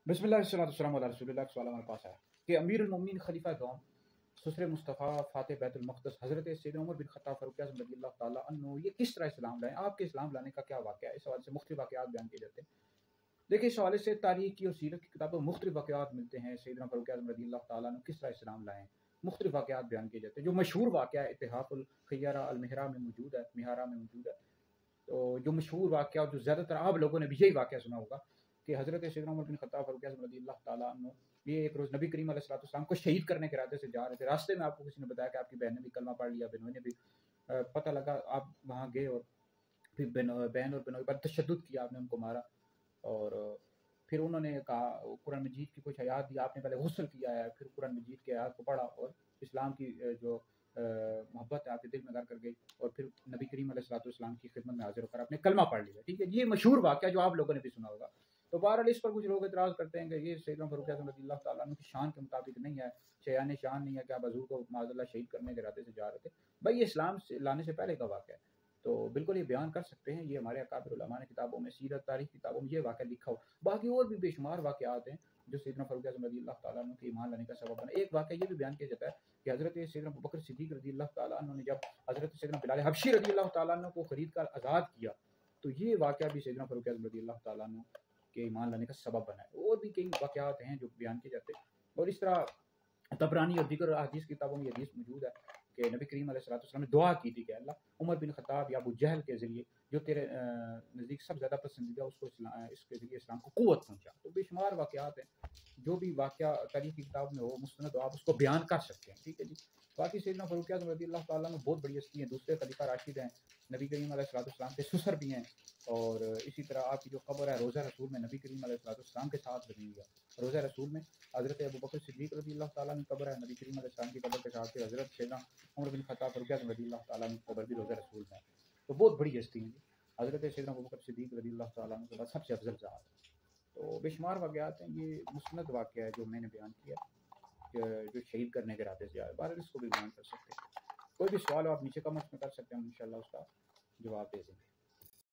بسم اللہ والسلام علی رسول اللہ۔ سوال ہمارے پاس آیا کہ امیر المومنین خلیفہ دوم سسر مصطفیٰ فاتح بیت المقدس حضرت سیدنا عمر بن خطاب فاروق اعظم رضی اللہ تعالیٰ عنہ یہ کس طرح اسلام لائیں؟ آپ کے اسلام لانے کا کیا واقعہ ہے؟ اس حوالے سے مختلف واقعات بیان کیے جاتے ہیں۔ دیکھیے، اس حوالے سے تاریخ کی اور سیرت کی کتابوں میں مختلف واقعات ملتے ہیں۔ سیدنا فاروق اعظم رضی اللہ تعالیٰ عنہ کس طرح اسلام لائیں، مختلف واقعات بیان کیے جاتے ہیں۔ جو مشہور واقعہ ہے اتحاف الخیارہ المہرہ میں موجود ہے، مہارہ میں موجود ہے۔ تو جو مشہور واقعہ اور جو زیادہ تر آپ لوگوں نے بھی یہی واقعہ سنا ہوگا کہ حضرت سیدنا عمر بن خطاب فاروق اعظم رضی اللہ تعالیٰ عنہ یہ ایک روز نبی کریم علیہ السلام کو شہید کرنے کے ارادے سے جا رہے تھے۔ راستے میں آپ کو کسی نے بتایا کہ آپ کی بہن نے بھی کلمہ پڑھ لیا، بہنوں نے بھی پتہ لگا، آپ وہاں گئے اور پھر بہن اور بہنوں پر تشدد کیا، آپ نے ان کو مارا اور پھر انہوں نے کہا قرآن مجید کی کچھ آیات دی، آپ نے پہلے غسل کیا ہے، پھر قرآن مجید کے آیات کو پڑھا اور اسلام کی جو محبت ہے آپ کے دل میں گھر کر گئی اور پھر نبی کریم علیہ السلام کی خدمت میں حاضر ہو کر آپ نے کلمہ پڑھ لیا۔ ٹھیک ہے، یہ مشہور واقعہ جو آپ لوگوں نے بھی سنا ہوگا۔ تو بہرحال اس پر کچھ لوگ اعتراض کرتے ہیں کہ یہ سیدنا فاروق اعظم رضی اللہ تعالیٰ عنہ کی شان کے مطابق نہیں ہے، شیان شان نہیں ہے کہ آپ حضور کو معاذ اللہ شہید کرنے کے ارادے سے جا رہے تھے۔ بھائی یہ اسلام سے لانے سے پہلے کا واقعہ ہے، تو بالکل یہ بیان کر سکتے ہیں۔ یہ ہمارے اکابر علماء نے کتابوں میں، سیرت تاریخ کتابوں میں یہ واقعہ لکھا ہو۔ باقی اور بھی بے شمار واقعات ہیں جو سیدنا فاروق اعظم رضی اللہ تعالیٰ عنہ کے ایمان لانے کا سبب بنا۔ ایک واقعہ یہ بھی بیان کیا جاتا ہے کہ حضرت سیدنا ابوبکر صدیق رضی اللہ تعالیٰ عنہ نے جب حضرت سیدنا بلال حبشی رضی اللہ تعالیٰ عنہ کو خرید کر آزاد کیا تو یہ واقعہ بھی سیدنا فاروق اعظم رضی اللہ تعالیٰ عنہ کے ایمان لانے کا سبب بنا ہے۔ اور بھی کئی واقعات ہیں جو بیان کیے جاتے ہیں، اور اس طرح طبرانی اور دیگر حدیث کتابوں میں یہ حدیث موجود ہے کہ نبی کریم علیہ السلام نے دعا کی تھی کہ اللہ عمر بن خطاب یا ابو جہل کے ذریعے جو تیرے نزدیک سب زیادہ پسندیدہ اس کو اس کے ذریعے اسلام کو قوت پہنچا۔ تو بے شمار واقعات ہیں، جو بھی واقعہ تاریخ کی کتاب میں ہو مستند ہو آپ اس کو بیان کر سکتے ہیں۔ ٹھیک ہے جی۔ باقی سیدنا فاروق اعظم رضی اللہ تعالیٰ عنہ بہت بڑی ہستی ہیں، دوسرے خلیفہ راشد ہیں، نبی کریم علیہ السلام کے سسر بھی ہیں، اور اسی طرح آپ کی جو قبر ہے روضہ رسول میں نبی کریم علیہ السلام کے ساتھ بنی ہوئی ہے۔ روضہ رسول میں حضرت ابوبکر صدیق رضی اللہ تعالیٰ عنہ کی قبر ہے، نبی کریم علیہ السلام کی قبر کے ساتھ حضرت سیدنا عمر بن خطاب فاروق اعظم رضی اللہ تعالیٰ عنہ کی قبر بھی روضہ رسول میں ہے۔ تو بہت بڑی ہستی ہیں جی، حضرت سیدنا ابوبکر صدیق رضی اللہ تعالیٰ عنہ کے بعد سب سے افضل ذات ہے۔ تو بے شمار واقعات ہیں، یہ مستند واقعہ ہے جو میں نے بیان کیا جو شہید کرنے کے ارادے سے آئے۔ بہرحال اس کو بھی بیان کر سکتے ہیں۔ کوئی بھی سوال ہو آپ نیچے کمنٹس میں کر سکتے ہیں، ہم انشاءاللہ اس کا جواب دے دیں گے۔